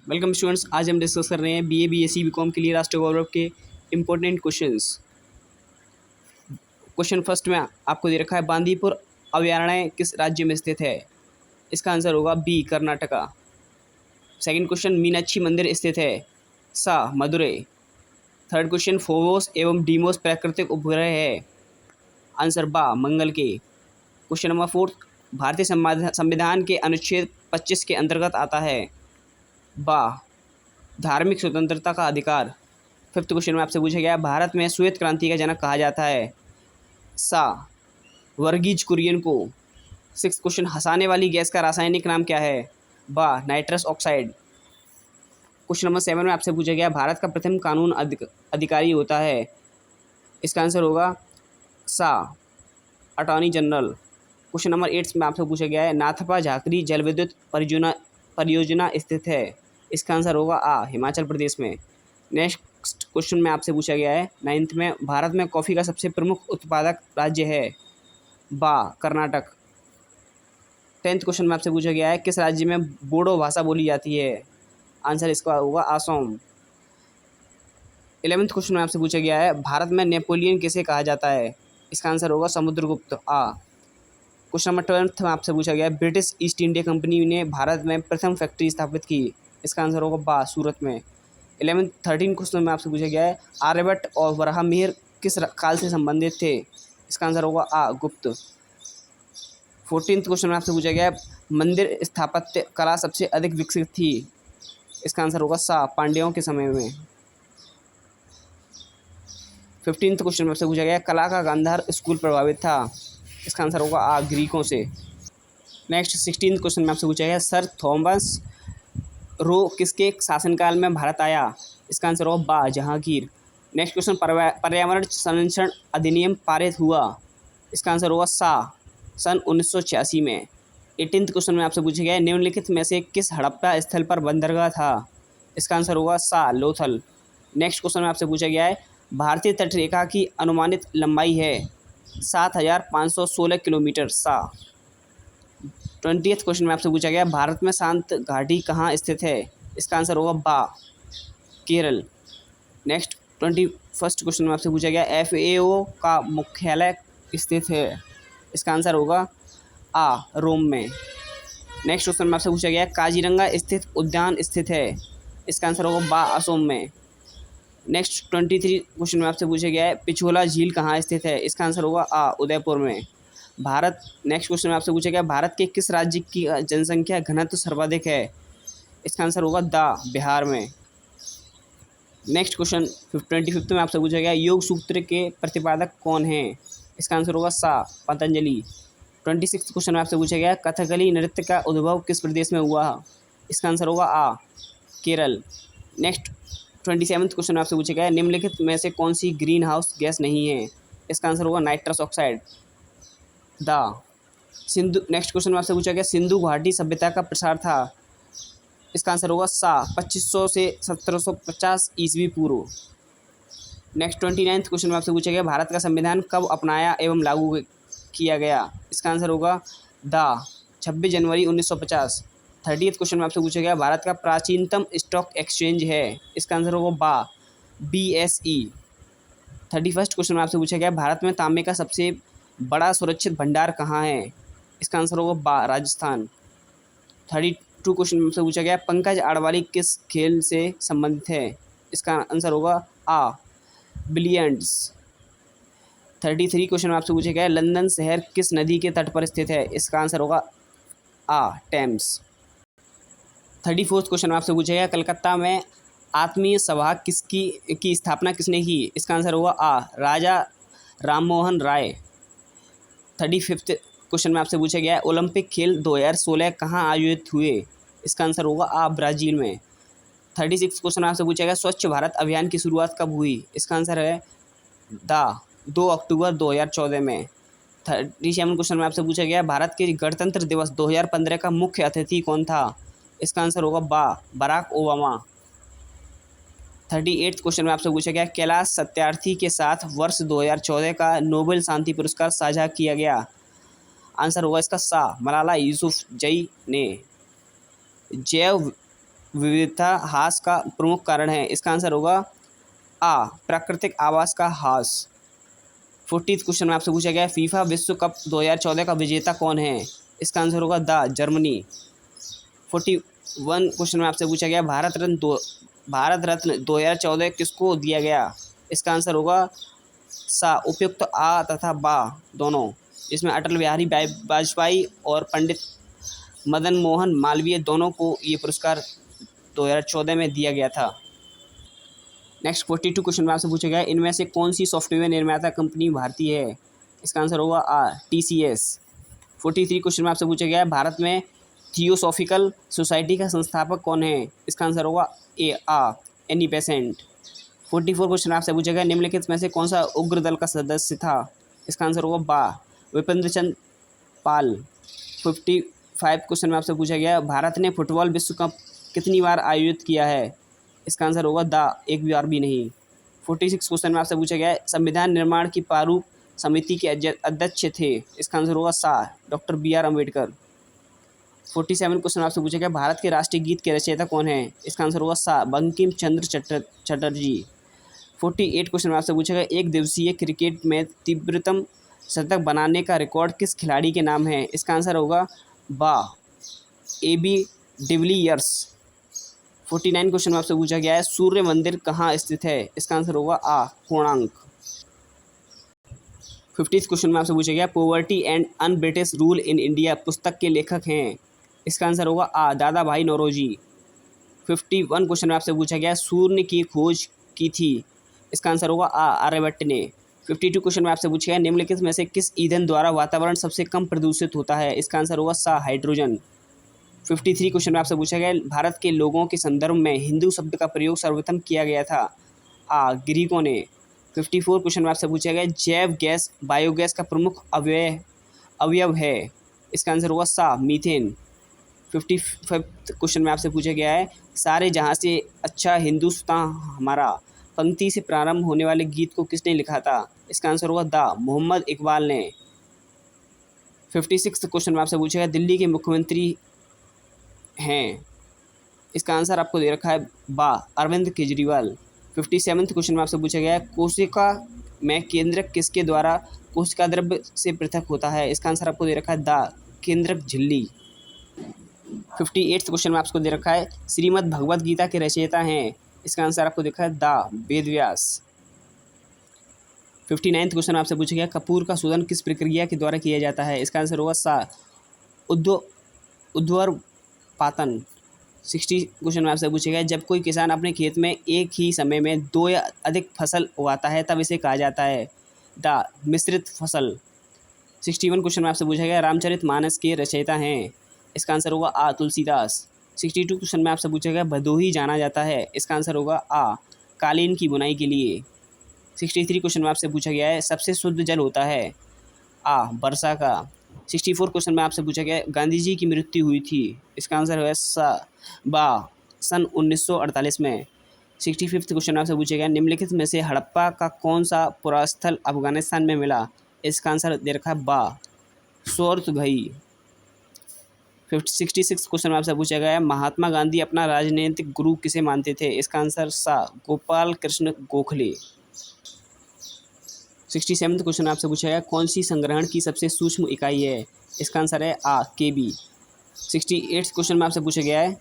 Welcome students. आज हम discuss कर रहे हैं बीए बीएससी बीकॉम के लिए राष्ट्रीय गौरव के इम्पोर्टेंट क्वेश्चंस। क्वेश्चन फर्स्ट में आपको दे रखा है, बांदीपुर अभयारण्य किस राज्य में स्थित है? इसका आंसर होगा B, Karnataka. Second question, Meenakshi मंदिर स्थित है? सा, मदुरई। थर्ड क्वेश्चन, फोबोस एवं डीमोस प्राकृतिक उपग्रह है? आंसर बा, मंगल के। क्वेश्चन नंबर फोर्थ, भारतीय संविधान के अनुच्छेद 25 के अंतर्गत आता है? बा, धार्मिक स्वतंत्रता का अधिकार। फिफ्थ क्वेश्चन में आपसे पूछा गया, भारत में श्वेत क्रांति का जनक कहा जाता है? सा, वर्गीज कुरियन को। सिक्स क्वेश्चन, हंसाने वाली गैस का रासायनिक नाम क्या है? बा, नाइट्रस ऑक्साइड। क्वेश्चन नंबर 7 में आपसे पूछा गया, भारत का प्रथम कानून अधिकारी होता है? इसका आंसर होगा सा, अटॉर्नी जनरल। क्वेश्चन नंबर 8 में आपसे पूछा गया है, नाथपा झाकरी जल विद्युत परियोजना स्थित है? इसका आंसर होगा आ, हिमाचल प्रदेश में। नेक्स्ट क्वेश्चन में आपसे पूछा गया है 9th में, भारत में कॉफ़ी का सबसे प्रमुख उत्पादक राज्य है? बा, कर्नाटक। 10th क्वेश्चन में आपसे पूछा गया है, किस राज्य में बोडो भाषा बोली जाती है? आंसर इसका होगा आसाम। 11th क्वेश्चन में आपसे पूछा गया है, भारत में नेपोलियन किसे कहा जाता है? इसका आंसर होगा समुद्रगुप्त, आ। क्वेश्चन नंबर 12th में आपसे पूछा गया है, ब्रिटिश ईस्ट इंडिया कंपनी ने भारत में प्रथम फैक्ट्री स्थापित की? इसका आंसर होगा बा, सूरत में। 13 क्वेश्चन में आपसे पूछा गया है, आर्यभट्ट और वराहमिहिर किस काल से संबंधित थे? इसका आंसर होगा आ, गुप्त। 14th क्वेश्चन में आपसे पूछा गया है, मंदिर स्थापत्य कला सबसे अधिक विकसित थी? इसका आंसर होगा सा, पांड्यों के समय में। 15th क्वेश्चन में आपसे पूछा गया है, कला का गांधार स्कूल प्रभावित था? इसका आंसर होगा आ, ग्रीकों से। नेक्स्ट 16th क्वेश्चन में आपसे पूछा गया, सर थॉमस रो किसके शासनकाल में भारत आया? इसका आंसर होगा बा, जहांगीर। नेक्स्ट क्वेश्चन, पर्यावरण संरक्षण अधिनियम पारित हुआ? इसका आंसर होगा सा, सन 1986 में। 18th क्वेश्चन में आपसे पूछा गया है, निम्नलिखित में से किस हड़प्पा स्थल पर बंदरगाह था? इसका आंसर होगा सा, लोथल। नेक्स्ट क्वेश्चन में आपसे पूछा गया है, भारतीय तटरेखा की अनुमानित लंबाई है? 7,516 किलोमीटर, सा। 20th क्वेश्चन में आपसे पूछा गया, भारत में शांत घाटी कहाँ स्थित है? इसका आंसर होगा बा, केरल। नेक्स्ट 21st क्वेश्चन में आपसे पूछा गया, FAO का मुख्यालय स्थित है? इसका आंसर होगा आ, रोम में। नेक्स्ट क्वेश्चन में आपसे पूछा गया, काजीरंगा स्थित उद्यान स्थित है? इसका आंसर होगा बा, असम में। नेक्स्ट 23 क्वेश्चन में आपसे पूछा गया है, पिछोला झील कहाँ स्थित है? इसका आंसर होगा आ, उदयपुर में। नेक्स्ट क्वेश्चन में आपसे पूछा गया, भारत के किस राज्य की जनसंख्या घनत्व सर्वाधिक है? इसका आंसर होगा दा, बिहार में। नेक्स्ट क्वेश्चन 25th में आपसे पूछा गया, योग सूत्र के प्रतिपादक कौन हैं? इसका आंसर होगा सा, पतंजलि। 26th क्वेश्चन में आपसे पूछा गया, कथकली नृत्य का उद्भव किस प्रदेश में हुआ? इसका आंसर होगा आ, केरल। नेक्स्ट 27th क्वेश्चन में आपसे पूछा गया, निम्नलिखित में से कौन सी ग्रीन हाउस गैस नहीं है? इसका आंसर होगा नाइट्रस ऑक्साइड, दा। नेक्स्ट क्वेश्चन में आपसे पूछा गया, सिंधु घाटी सभ्यता का प्रसार था? इसका आंसर होगा सा, 2500 से 1750 ईस्वी पूर्व। नेक्स्ट 29th क्वेश्चन में आपसे पूछा गया, भारत का संविधान कब अपनाया एवं लागू किया गया? इसका आंसर होगा दा, 26 जनवरी 1950। 30th क्वेश्चन में आपसे पूछा गया, भारत का प्राचीनतम स्टॉक एक्सचेंज है? इसका आंसर होगा बा, BSE। 31st क्वेश्चन में आपसे पूछा गया, भारत में तांबे का सबसे बड़ा सुरक्षित भंडार कहाँ है? इसका आंसर होगा बा, राजस्थान। 32 क्वेश्चन में आपसे पूछा गया, पंकज आडवाणी किस खेल से संबंधित है? इसका आंसर होगा आ, बिलियर्ड्स। 33 क्वेश्चन में आपसे पूछा गया, लंदन शहर किस नदी के तट पर स्थित है? इसका आंसर होगा आ, टेम्स। 34th क्वेश्चन में आपसे पूछा गया, कलकत्ता में आत्मीय सभा की स्थापना किसने की? इसका आंसर होगा आ, राजा राममोहन राय। 35th क्वेश्चन में आपसे पूछा गया, ओलंपिक खेल 2016 कहाँ आयोजित हुए? इसका आंसर होगा आ, ब्राज़ील में। 36th क्वेश्चन में आपसे पूछा गया, स्वच्छ भारत अभियान की शुरुआत कब हुई? इसका आंसर है दा, 2 अक्टूबर 2014 में। 37 क्वेश्चन में आपसे पूछा गया, भारत के गणतंत्र दिवस 2015 का मुख्य अतिथि कौन था? इसका आंसर होगा बा, बराक ओबामा। 38th क्वेश्चन में आपसे पूछा गया, कैलाश सत्यार्थी के साथ वर्ष 2014 का नोबेल शांति पुरस्कार साझा किया गया? आंसर होगा इसका सा, मलाला यूसुफजई ने। जैव विविधता ह्रास का प्रमुख कारण है? इसका आंसर होगा आ प्राकृतिक आवास का ह्रास। 40th क्वेश्चन में आपसे पूछा गया है फीफा विश्व कप 2014 का विजेता कौन है? इसका आंसर होगा द जर्मनी। 41 क्वेश्चन में आपसे पूछा गया भारत रत्न 2014 किसको दिया गया? इसका आंसर होगा सा उपयुक्त आ तथा बा दोनों, इसमें अटल बिहारी वाजपेयी और पंडित मदन मोहन मालवीय दोनों को ये पुरस्कार 2014 में दिया गया था। नेक्स्ट 42 क्वेश्चन में आपसे पूछा गया है इनमें से कौन सी सॉफ्टवेयर निर्माता कंपनी भारतीय है? इसका आंसर होगा आ TCS। 43 क्वेश्चन में आपसे पूछा गया है भारत में थियोसॉफिकल सोसाइटी का संस्थापक कौन है? इसका आंसर होगा ए आ एनी बेसेंट। 44 क्वेश्चन आपसे पूछा गया निम्नलिखित में से कौन सा उग्र दल का सदस्य था? इसका आंसर होगा बा विपिंद्र चंद्र पाल। 55 क्वेश्चन में आपसे पूछा गया भारत ने फुटबॉल विश्व कप कितनी बार आयोजित किया है? इसका आंसर होगा द एक बार भी नहीं। 46 क्वेश्चन में आपसे पूछा गया है संविधान निर्माण की प्रारूप समिति के अध्यक्ष थे? इसका आंसर होगा सा डॉक्टर BR अम्बेडकर। 47 क्वेश्चन आपसे पूछा गया भारत के राष्ट्रीय गीत के रचयिता कौन है? इसका आंसर होगा सा बंकिम चंद्र चटर्जी। 48 क्वेश्चन में आपसे पूछा गया एक दिवसीय क्रिकेट में तीव्रतम शतक बनाने का रिकॉर्ड किस खिलाड़ी के नाम है? इसका आंसर होगा बा AB डिविलियर्स। 49 क्वेश्चन में आपसे पूछा गया है सूर्य मंदिर कहाँ स्थित है? इसका आंसर होगा आ कोणार्क। 50th क्वेश्चन में आपसे पूछा गया poverty and un British rule in India पुस्तक के लेखक हैं? इसका आंसर होगा आ दादा भाई नौरोजी। 51 क्वेश्चन में आपसे पूछा गया शून्य की खोज की थी? इसका आंसर होगा आ आर्यभट्ट ने। 52 क्वेश्चन में आपसे पूछा गया निम्नलिखित में से किस ईंधन द्वारा वातावरण सबसे कम प्रदूषित होता है? इसका आंसर होगा सा हाइड्रोजन। 53 क्वेश्चन में आपसे पूछा गया भारत के लोगों के संदर्भ में हिंदू शब्द का प्रयोग सर्वप्रथम किया गया था? आ ग्रीकों ने। 54 क्वेश्चन में आपसे पूछा गया जैव गैस बायोगैस का प्रमुख अवयव है? इसका आंसर होगा सा मीथेन। 55 क्वेश्चन में आपसे पूछा गया है सारे जहाँ से अच्छा हिंदुस्तान हमारा पंक्ति से प्रारंभ होने वाले गीत को किसने लिखा था? इसका आंसर होगा द मोहम्मद इकबाल ने। 56 क्वेश्चन में आपसे पूछा गया दिल्ली के मुख्यमंत्री हैं? इसका आंसर आपको दे रखा है बा अरविंद केजरीवाल। 57 क्वेश्चन में आपसे पूछा गया है कोशिका में केंद्रक किसके द्वारा कोशिका द्रव्य से पृथक होता है? इसका आंसर आपको दे रखा है द केंद्रक झिल्ली। 58 क्वेश्चन में आपको दे रखा है श्रीमद् भगवद गीता के रचयिता हैं? इसका आंसर आपको देखा है द वेदव्यास। 59 क्वेश्चन आपसे पूछा गया कपूर का शोधन किस प्रक्रिया के द्वारा किया जाता है? इसका आंसर होगा सा उध्वर्पातन। 60 क्वेश्चन में आपसे पूछा गया जब कोई किसान अपने खेत में एक ही समय में 2 या अधिक फसल उगाता है तब इसे कहा जाता है द मिश्रित फसल। 61 क्वेश्चन में आपसे पूछा गया रामचरितमानस के रचयिता हैं? इसका आंसर होगा आ तुलसीदास। 62 क्वेश्चन में आपसे पूछा गया भदोही जाना जाता है? इसका आंसर होगा आ कालीन की बुनाई के लिए। 63 क्वेश्चन में आपसे पूछा गया है सबसे शुद्ध जल होता है? आ वर्षा का। 64 क्वेश्चन में आपसे पूछा गया गांधी जी की मृत्यु हुई थी? इसका आंसर है सा बा सन 1948 में। 65th क्वेश्चन में आपसे पूछा गया निम्नलिखित में से हड़प्पा का कौन सा पुरास्थल अफगानिस्तान में मिला? इसका आंसर दे रखा है बा सोरथघई। 66 क्वेश्चन में आपसे पूछा गया है महात्मा गांधी अपना राजनीतिक गुरु किसे मानते थे? इसका आंसर सा गोपाल कृष्ण गोखले। 67 क्वेश्चन आपसे पूछा गया कौन सी संग्रहण की सबसे सूक्ष्म इकाई है? इसका आंसर है आ KB। 68 क्वेश्चन में आपसे पूछा गया है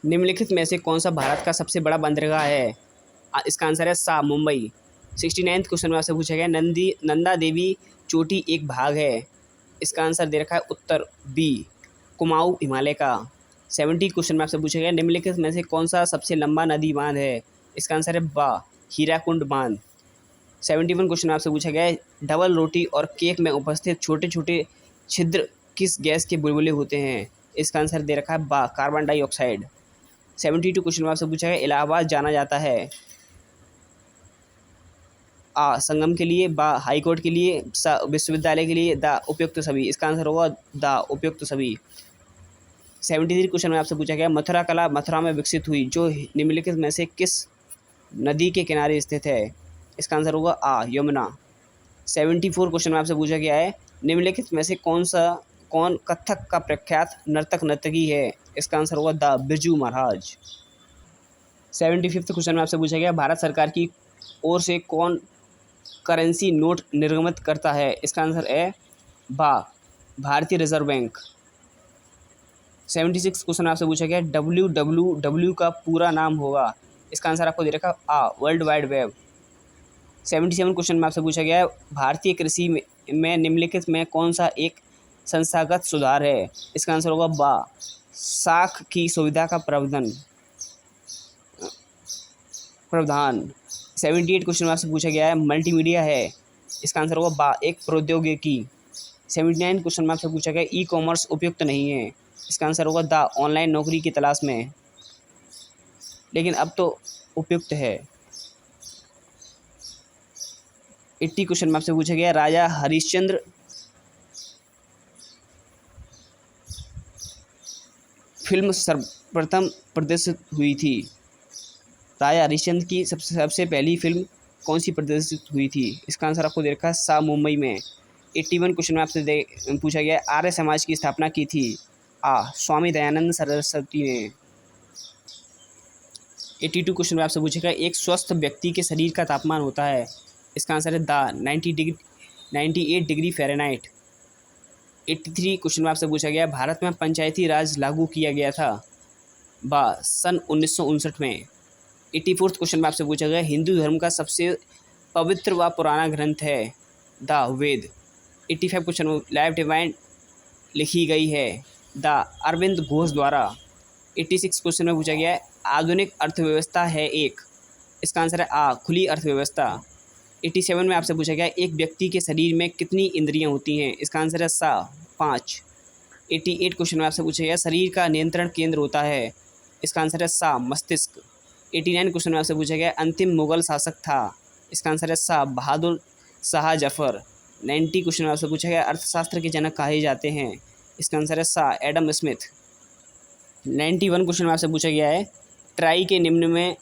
निम्नलिखित में से कौन सा भारत का सबसे बड़ा बंदरगाह है? इसका आंसर है सा मुंबई। 69 क्वेश्चन में आपसे पूछा गया नंदा देवी चोटी एक भाग है? इसका आंसर दे रखा है उत्तर बी कुमाऊं हिमालय का। 70 क्वेश्चन में आपसे पूछा गया निम्नलिखित में से कौन सा सबसे लंबा नदी बांध है? इसका आंसर है बा हीराकुंड बांध। 71 क्वेश्चन आपसे पूछा गया है डबल रोटी और केक में उपस्थित छोटे छोटे छिद्र किस गैस के बुलबुले होते हैं? इसका आंसर दे रखा है बा कार्बन डाइऑक्साइड। 72 क्वेश्चन में आपसे पूछा गया इलाहाबाद जाना जाता है? आ संगम के लिए, बा हाई कोर्ट के लिए, सा विश्वविद्यालय के लिए, द उपयुक्त सभी। इसका आंसर होगा द उपयुक्त सभी। 73 क्वेश्चन में आपसे पूछा गया मथुरा कला मथुरा में विकसित हुई जो निम्नलिखित में से किस नदी के किनारे स्थित है? इसका आंसर होगा आ यमुना। 74 क्वेश्चन में आपसे पूछा गया है निम्नलिखित में से कौन सा कौन कथक का प्रख्यात नर्तक नर्तकी है? इसका आंसर होगा द बिरजू महाराज। 75वां क्वेश्चन में आपसे पूछा गया भारत सरकार की ओर से कौन करेंसी नोट निर्गमित करता है? इसका आंसर है बा भारतीय रिजर्व बैंक। 76 क्वेश्चन आपसे पूछा गया WWW का पूरा नाम होगा? इसका आंसर आपको दे रखा वर्ल्ड वाइड वेब। 77 क्वेश्चन में आपसे पूछा गया है भारतीय कृषि में निम्नलिखित में कौन सा एक संस्थागत सुधार है? इसका आंसर होगा बा साख की सुविधा का प्रावधान। 78 क्वेश्चन में आपसे पूछा गया है मल्टीमीडिया है? इसका आंसर होगा बा एक प्रौद्योगिकी। 79 क्वेश्चन में आपसे पूछा गया ई कॉमर्स उपयुक्त नहीं है? इसका आंसर होगा द ऑनलाइन नौकरी की तलाश में, लेकिन अब तो उपयुक्त है। 80 क्वेश्चन में आपसे पूछा गया राजा हरिश्चंद्र फिल्म सर्वप्रथम प्रदर्शित हुई थी? राजा हरिश्चंद्र की सबसे पहली फिल्म कौन सी प्रदर्शित हुई थी? इसका आंसर आपको दे रखा है सा मुंबई में। 81 क्वेश्चन में आपसे पूछा गया आर्य समाज की स्थापना की थी? स्वामी दयानंद सरस्वती ने। 82 क्वेश्चन में आपसे पूछेगा एक स्वस्थ व्यक्ति के शरीर का तापमान होता है? इसका आंसर है द 98 डिग्री फ़ारेनहाइट। 83 क्वेश्चन में आपसे पूछा गया भारत में पंचायती राज लागू किया गया था? सन 1959 में। 84 क्वेश्चन में आपसे पूछा गया हिंदू धर्म का सबसे पवित्र व पुराना ग्रंथ है? द वेद। 85 क्वेश्चन में लाइफ डिवाइन लिखी गई है? द अरविंद घोष द्वारा। 86 क्वेश्चन में पूछा गया है आधुनिक अर्थव्यवस्था है एक? इसका आंसर है खुली अर्थव्यवस्था। 87 में आपसे पूछा गया एक व्यक्ति के शरीर में कितनी इंद्रियां होती हैं? इसका आंसर है 5। 88 क्वेश्चन में आपसे पूछा गया शरीर का नियंत्रण केंद्र होता है? इसका आंसर है मस्तिष्क। 89 क्वेश्चन में आपसे पूछा गया अंतिम मुगल शासक था? इसका आंसर है बहादुर शाह जफर। 90 क्वेश्चन में आपसे पूछा गया अर्थशास्त्र के जनक कहे जाते हैं? इसका आंसर है एडम स्मिथ। 91 क्वेश्चन में आपसे पूछा गया है ट्राई के निम्न में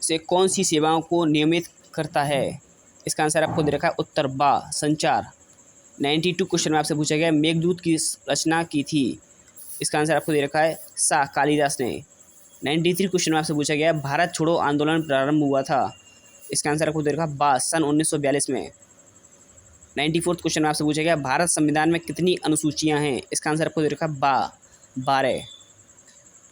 से कौन सी सेवाओं को नियमित करता है? इसका आंसर आपको दे रखा है उत्तर बा संचार। 92 क्वेश्चन में आपसे पूछा गया मेघदूत की रचना की थी? इसका आंसर आपको दे रखा है कालिदास ने। 93 क्वेश्चन में आपसे पूछा गया भारत छोड़ो आंदोलन प्रारंभ हुआ था? इसका आंसर आपको दे रखा बा सन 1942 में। 94 क्वेश्चन में आपसे पूछा गया भारत संविधान में कितनी अनुसूचियां हैं? इसका आंसर आपको दे रखा बा 12।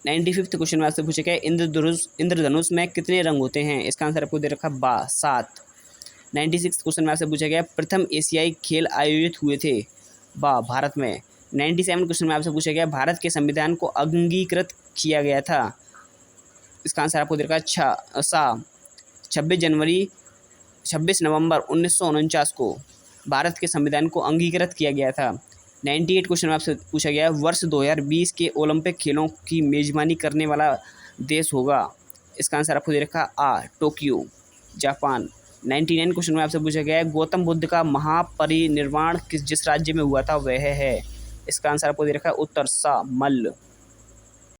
95 क्वेश्चन में आपसे पूछा गया इंद्रधनुष में कितने रंग होते हैं? इसका आंसर आपको दे रखा बा 7। 96 क्वेश्चन में आपसे पूछा गया प्रथम एशियाई खेल आयोजित हुए थे? भारत में। 97 क्वेश्चन में आपसे पूछा गया भारत के संविधान को अंगीकृत किया गया था? इसका आंसर आपको दे रखा 26 नवंबर 1949 को भारत के संविधान को अंगीकृत किया गया था। 98 क्वेश्चन में आपसे पूछा गया वर्ष 2020 के ओलंपिक खेलों की मेजबानी करने वाला देश होगा? इसका आंसर आपको दे रखा टोक्यो जापान। 99 क्वेश्चन में आपसे पूछा गया है गौतम बुद्ध का महापरिनिर्वाण जिस राज्य में हुआ था वह है? इसका आंसर आपको दे रखा है उत्तर मल्ल।